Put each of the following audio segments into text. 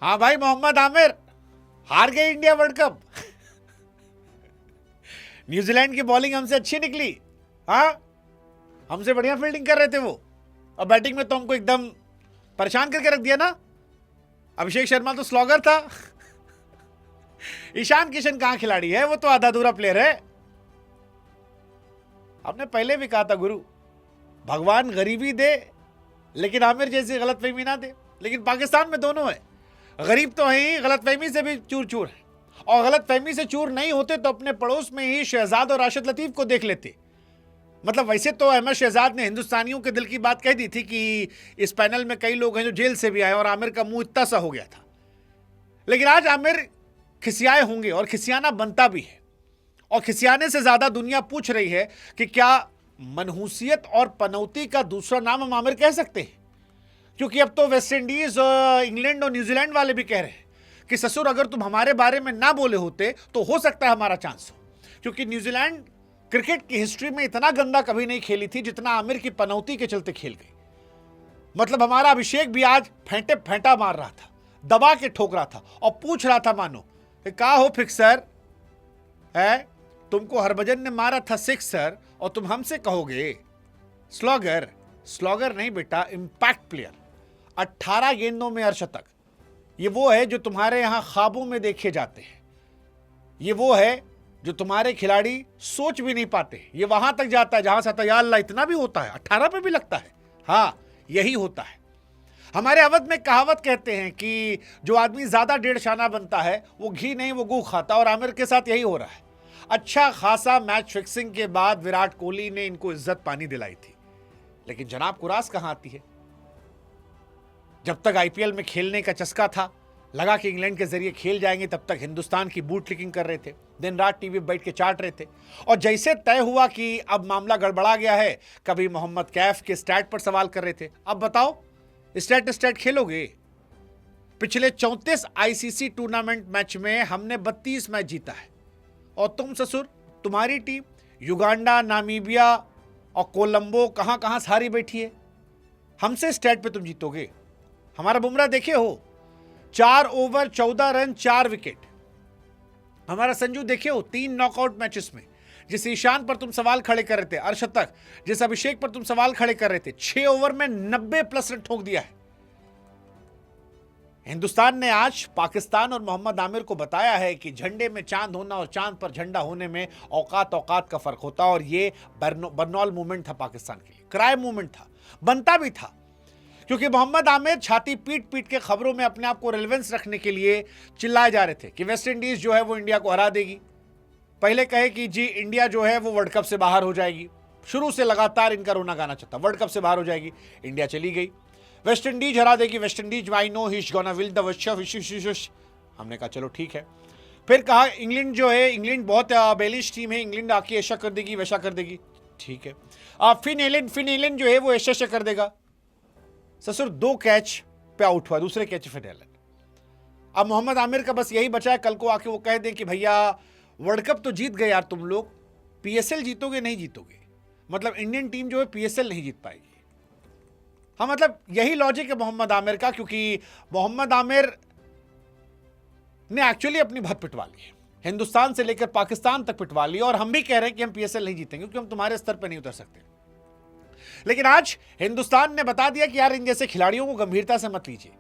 हाँ भाई, मोहम्मद आमिर हार गए इंडिया वर्ल्ड कप। न्यूजीलैंड की बॉलिंग हमसे अच्छी निकली। हाँ, हमसे बढ़िया फील्डिंग कर रहे थे वो, और बैटिंग में तो हमको एकदम परेशान करके रख दिया ना। अभिषेक शर्मा तो स्लॉगर था। ईशान किशन कहां खिलाड़ी है, वो तो आधा अधूरा प्लेयर है। आपने पहले भी कहा था गुरु, भगवान गरीबी दे लेकिन आमिर जैसी गलतफहमी ना दे। लेकिन पाकिस्तान में दोनों है, गरीब तो है ही, गलतफहमी से भी चूर चूर है। और गलतफहमी से चूर नहीं होते तो अपने पड़ोस में ही शहजाद और राशिद लतीफ को देख लेते। मतलब वैसे तो अहमद शहजाद ने हिंदुस्तानियों के दिल की बात कह दी थी कि इस पैनल में कई लोग हैं जो जेल से भी आए, और आमिर का मुंह इतना सा हो गया था। लेकिन आज आमिर खिसियाए होंगे, और खिसियाना बनता भी है। और खिसियाने से ज्यादा दुनिया पूछ रही है कि क्या मनहूसियत और पनौती का दूसरा नाम हम आमिर कह सकते हैं? क्योंकि अब तो वेस्ट इंडीज और इंग्लैंड और न्यूजीलैंड वाले भी कह रहे हैं कि ससुर अगर तुम हमारे बारे में ना बोले होते तो हो सकता है हमारा चांस हो। क्योंकि न्यूजीलैंड क्रिकेट की हिस्ट्री में इतना गंदा कभी नहीं खेली थी जितना आमिर की पनौती के चलते खेल गई। मतलब हमारा अभिषेक भी आज फेंटे फेंटा मार रहा था, दबा के ठोक रहा था, और पूछ रहा था मानो कि का हो फिक्सर है, तुमको हरभजन ने मारा था सिक्सर और तुम हमसे कहोगे स्लॉगर। स्लॉगर नहीं बेटा, इंपैक्ट प्लेयर। 18 गेंदों में अर्शतक, ये वो है जो तुम्हारे यहां ख्वाबों में देखे जाते हैं। ये वो है जो तुम्हारे खिलाड़ी सोच भी नहीं पाते। ये वहां तक जाता है जहां से या अल्लाह इतना भी होता है, 18 पे भी लगता है। हाँ, यही होता है। हमारे अवध में कहावत कहते हैं कि जो आदमी ज्यादा डेढ़ शाना बनता है वो घी नहीं वो गू खाता, और आमिर के साथ यही हो रहा है। अच्छा खासा मैच फिक्सिंग के बाद विराट कोहली ने इनको इज्जत पानी दिलाई थी, लेकिन जनाब कुरास कहां आती है? जब तक आईपीएल में खेलने का चस्का था, लगा कि इंग्लैंड के जरिए खेल जाएंगे, तब तक हिंदुस्तान की बूट क्लिकिंग कर रहे थे, दिन रात टीवी बैठ के चाट रहे थे। और जैसे तय हुआ कि अब मामला गड़बड़ा गया है, कभी मोहम्मद कैफ के स्टैट पर सवाल कर रहे थे। अब बताओ, स्टैट खेलोगे? पिछले 34 आईसीसी टूर्नामेंट मैच में हमने 32 मैच जीता है, और तुम ससुर, तुम्हारी टीम युगांडा, नामीबिया और कोलंबो कहां कहां सारी बैठी है। हमसे स्टैट पे तुम जीतोगे? हमारा बुमराह देखे हो, 4 ओवर 14 रन 4 विकेट। हमारा संजू देखे हो, 3 नॉकआउट मैचेस में। जिस ईशान पर तुम सवाल खड़े कर रहे थे, अर्शतक, जिस अभिषेक पर तुम सवाल खड़े कर रहे थे, 6 ओवर में 90+ रन ठोक दिया है। हिंदुस्तान ने आज पाकिस्तान और मोहम्मद आमिर को बताया है कि झंडे में चांद होना और चांद पर झंडा होने में औकात औकात का फर्क होता है। और ये बर्नौल मूवमेंट था पाकिस्तान के लिए, क्राई मूवमेंट था, बनता भी था। क्योंकि मोहम्मद आमिर छाती पीट पीट के खबरों में अपने आप को रेलेवेंस रखने के लिए चिल्लाए जा रहे थे कि वेस्ट इंडीज जो है वो इंडिया को हरा देगी। पहले कहे कि जी इंडिया जो है वो वर्ल्ड कप से बाहर हो जाएगी। शुरू से लगातार इनका रोना गाना चलता, वर्ल्ड कप से बाहर हो जाएगी। इंडिया चली गई, वेस्ट इंडीज हरा देगी, West Indies I know he is gonna will the world. हमने कहा चलो ठीक है। फिर कहा इंग्लैंड जो है, इंग्लैंड बहुत बेलिश टीम है, इंग्लैंड आके ऐसा कर देगी वैसा कर देगी, ठीक है। फिन एलन जो है वो ऐसा कर देगा। ससुर 2 कैच पे आउट हुआ, दूसरे कैच फिन एलन। अब मोहम्मद आमिर का बस यही बचा है, कल को आके वो कह दें कि भैया वर्ल्ड कप तो जीत गए यार तुम लोग, पीएसएल जीतोगे नहीं जीतोगे। मतलब इंडियन टीम जो है पीएसएल नहीं जीत पाएगी। हाँ, मतलब यही लॉजिक है मोहम्मद आमिर का, क्योंकि मोहम्मद आमिर ने एक्चुअली अपनी बहुत पिटवा ली है, हिंदुस्तान से लेकर पाकिस्तान तक पिटवा ली। और हम भी कह रहे हैं कि हम पीएसएल नहीं जीतेंगे क्योंकि हम तुम्हारे स्तर पर नहीं उतर सकते। लेकिन आज हिंदुस्तान ने बता दिया कि यार इन जैसे खिलाड़ियों को गंभीरता से मत लीजिए,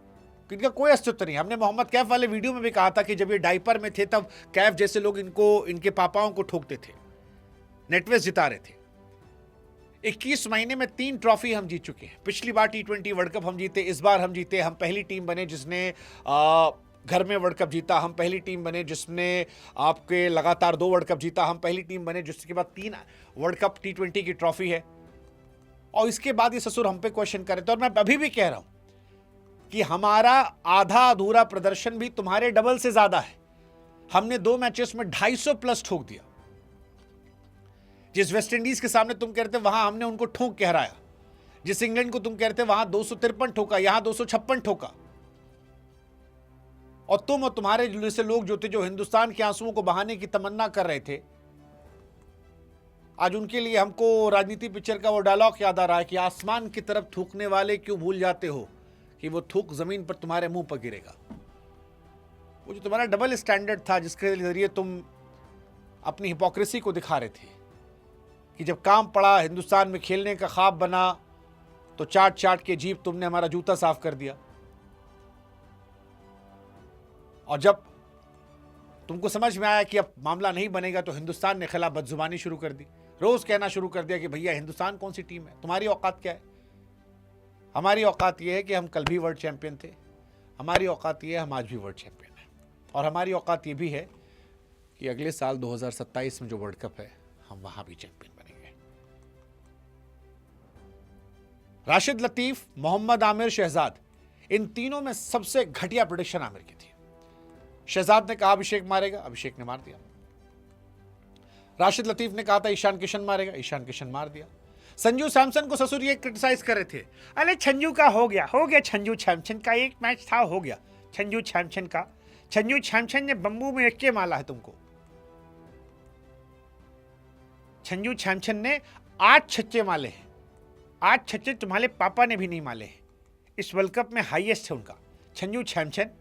इनका कोई अस्तित्व नहीं। हमने मोहम्मद कैफ वाले वीडियो में भी कहा था कि जब ये डायपर में थे तब कैफ जैसे लोग इनको, इनके पापाओं को ठोकते थे, नेटवेस जिता रहे थे। 21 महीने में 3 ट्रॉफी हम जीत चुके हैं। पिछली बार T20 वर्ल्ड कप हम जीते, इस बार हम जीते। हम पहली टीम बने जिसने घर में वर्ल्ड कप जीता। हम पहली टीम बने जिसने आपके लगातार 2 वर्ल्ड कप जीता। हम पहली टीम बने जिसके बाद 3 वर्ल्ड कप T20 की ट्रॉफी है। और इसके बाद ये ससुर हम पे क्वेश्चन कर रहे थे, और मैं अभी भी कह रहा हूं कि हमारा आधा अधूरा प्रदर्शन भी तुम्हारे डबल से ज्यादा है। हमने 2 मैचेस में 250+ ठोक दिया। जिस वेस्ट इंडीज के सामने तुम कह रहे थे वहां हमने उनको ठोक के हराया, जिस इंग्लैंड को तुम कह रहे थे वहां 253 ठोका, यहां 256 ठोका। और तुम और तुम्हारे जैसे लोग जो थे, जो हिंदुस्तान के आंसुओं को बहाने की तमन्ना कर रहे थे, आज उनके लिए हमको राजनीति पिक्चर का वो डायलॉग याद आ रहा है कि आसमान की तरफ थूकने वाले क्यों भूल जाते हो कि वो थूक जमीन पर तुम्हारे मुंह पर गिरेगा। वो जो तुम्हारा डबल स्टैंडर्ड था जिसके जरिए तुम अपनी हिपोक्रेसी को दिखा रहे थे कि जब काम पड़ा, हिंदुस्तान में खेलने का ख्वाब बना, तो चाट चाट के जीप तुमने हमारा जूता साफ कर दिया। और जब तुमको समझ में आया कि अब मामला नहीं बनेगा तो हिंदुस्तान ने खिलाफ बदजुबानी शुरू कर दी, रोज कहना शुरू कर दिया कि भैया हिंदुस्तान कौन सी टीम है, तुम्हारी औकात क्या है। हमारी औकात यह है कि हम कल भी वर्ल्ड चैंपियन थे, हमारी औकात यह है हम आज भी वर्ल्ड चैंपियन हैं, और हमारी औकात यह भी है कि अगले साल 2027 में जो वर्ल्ड कप है हम वहां भी चैंपियन बनेंगे। राशिद लतीफ, मोहम्मद आमिर, शहजाद, इन तीनों में सबसे घटिया प्रेडिक्शन आमिर की थी। शहजाद ने कहा अभिषेक मारेगा, अभिषेक ने मार दिया। राशिद लतीफ ने कहा था ईशान किशन मारेगा, ईशान किशन मार दिया। संजू सैमसन को ससुर ये क्रिटिसाइज कर रहे थे, अरे संजू का हो गया संजू सैमसन का एक मैच था, हो गया संजू सैमसन का। संजू सैमसन ने बम्बू में रख के मारा है तुमको। संजू सैमसन ने 8 छक्के मारे हैं, 8 छक्के तुम्हारे पापा ने भी नहीं मारे हैं। इस वर्ल्ड कप में हाईएस्ट है उनका संजू सैमसन।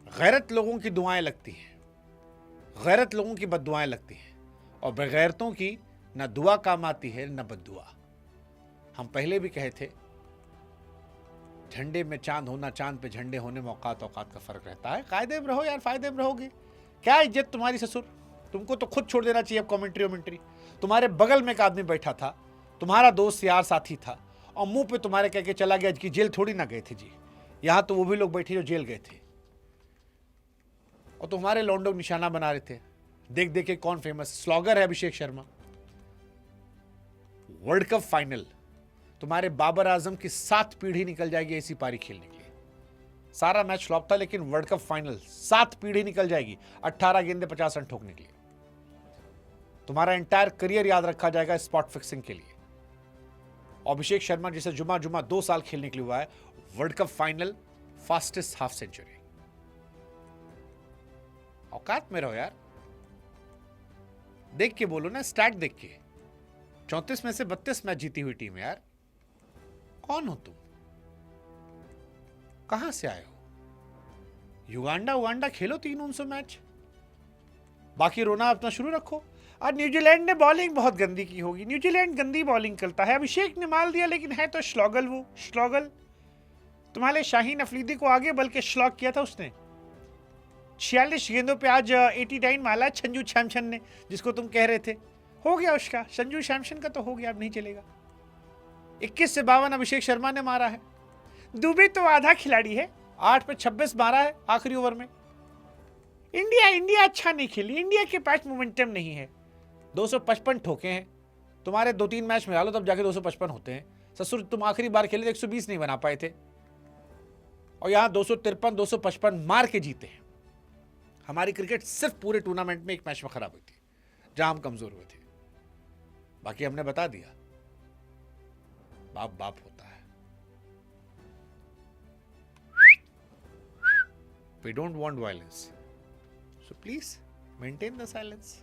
गैरत लोगों की दुआएं लगती हैं, गैरत लोगों की बद्दुआएं लगती हैं, और बगैरतों की न दुआ काम आती है न बद्दुआ। हम पहले भी कहे थे झंडे में चांद होना, चांद पे झंडे होने में औकात औकात का फर्क रहता है। कायदे में रहो यार, फायदे में रहोगे। क्या इज्जत तुम्हारी ससुर, तुमको तो खुद छोड़ देना चाहिए अब कमेंट्री वमेंट्री। तुम्हारे बगल में एक आदमी बैठा था, तुम्हारा दोस्त यार साथी था, और मुंह पे तुम्हारे कह के चला गया कि जेल थोड़ी ना गए थे जी। यहां तो वो भी लोग बैठे जो जेल गए थे, और तुम्हारे लौंडो निशाना बना रहे थे। देख देख के कौन फेमस स्लॉगर है, Abhishek Sharma. World cup final, तुम्हारे बाबर आजम की 7 पीढ़ी निकल जाएगी ऐसी पारी खेलने के लिए। सारा मैच फ्लॉप था, लेकिन वर्ल्ड कप फाइनल 7 पीढ़ी निकल जाएगी 18 गेंदे 50 रन ठोकने के लिए। तुम्हारा एंटायर करियर याद रखा जाएगा स्पॉट फिक्सिंग के लिए। अभिषेक शर्मा जिसे जुमा जुमा 2 साल खेलने के लिए हुआ है, world cup final fastest half century. औकात में रहो यार, देख के बोलो ना, स्टैट देख के। 34 में से 32 मैच जीती हुई टीम है यार। कौन हो तुम, कहां से आए हो? युगांडा उगांडा खेलो 300 मैच, बाकी रोना अपना शुरू रखो। और न्यूजीलैंड ने बॉलिंग बहुत गंदी की होगी, न्यूजीलैंड गंदी बॉलिंग करता है। अभिषेक ने मार दिया, लेकिन है तो श्लॉगल, वो श्लॉगल। तुम्हारे शाहीन अफरीदी को आगे बल्कि श्लॉग किया था उसने। 46 गेंदों पे आज 89 मारा संजू सैमसन ने, जिसको तुम कह रहे थे। हो गया उसका, संजू सैमसन का तो हो गया, अब नहीं चलेगा। 21 से 52 अभिषेक शर्मा ने मारा है। दुबे तो आधा खिलाड़ी है, 8 पे 26 मारा है आखिरी ओवर में। इंडिया अच्छा नहीं खेली, इंडिया के पास मोमेंटम नहीं है। 255 ठोके हैं, तुम्हारे 2-3 मैच में डालो तब जाके 255 होते हैं। ससुर तुम आखिरी बार खेले 120 नहीं बना पाए थे, और यहां 253 255 मार के जीते हैं। हमारी क्रिकेट सिर्फ पूरे टूर्नामेंट में एक मैच में खराब हुई थी जहां हम कमजोर हुए थे। बाकी हमने बता दिया, बाप बाप होता है। We don't want violence, so please maintain the silence.